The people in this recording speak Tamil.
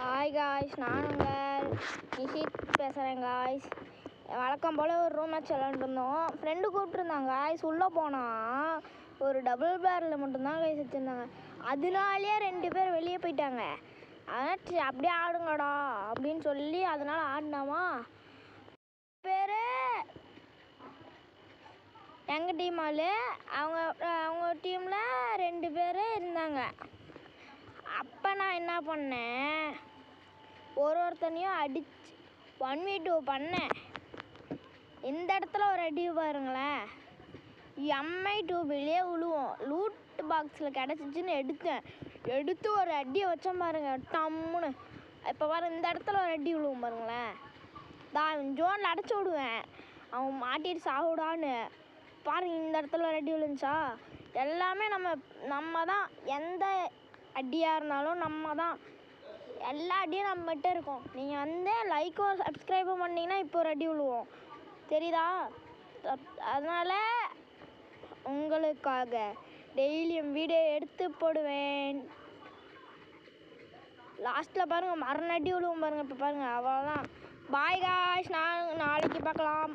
ஹாய் காய்ஸ், நான் உங்கள் நிஷித் பேசுகிறேன் காய்ஸ். வழக்கம் போல் ஒரு ரூம் மேட்ச் விளாண்டுருந்தோம். ஃப்ரெண்டு கூப்பிட்ருந்தாங்க காய்ஸ். உள்ளே போனால் ஒரு டபுள் பேரில் மட்டும்தான் காய்ஸ் வச்சுருந்தாங்க. அதனாலேயே 2 பேர் வெளியே போயிட்டாங்க. அதான் அப்படியே ஆடுங்கடா அப்படின்னு சொல்லி அதனால் ஆடினாமா. பேர் எங்கள் டீம் ஆள், அவங்க டீமில் 2 பேர் இருந்தாங்க. அப்போ நான் என்ன பண்ணேன், ஒருத்தனையும் அடிச்சு 1v2 பண்ணேன். இந்த இடத்துல ஒரு அடி பாருங்களேன், எம்ஐ டியூபிலே விழுவோம். லூட் பாக்ஸில் கிடச்சிச்சின்னு எடுத்து ஒரு அடியை வச்சோம் பாருங்க, டம்முன்னு. இப்போ பாருங்க, இந்த இடத்துல ஒரு அடி விழுவும் பாருங்களேன். தான் ஜோனில் அடைச்சி விடுவேன், அவன் மாட்டிட்டு சாப்பிடான்னு பாருங்க. இந்த இடத்துல ஒரு அடி விழுந்துச்சா, எல்லாமே நம்ம தான். எந்த அடியாக இருந்தாலும் நம்ம தான். எல்லா அடியும் நம்மகிட்ட இருக்கும். நீங்கள் லைக்கும் சப்ஸ்கிரைபும் பண்ணிங்கன்னா இப்போ ஒரு அடி விழுவோம், தெரியுதா? அதனால் உங்களுக்காக டெய்லியும் வீடியோ எடுத்து போடுவேன். லாஸ்ட்டில் பாருங்கள், மரண அடி விழுவோம் பாருங்கள். இப்போ பாருங்கள், அவ்வளோதான். பாய் காய்ஸ், நான் நாளைக்கு பார்க்கலாம்.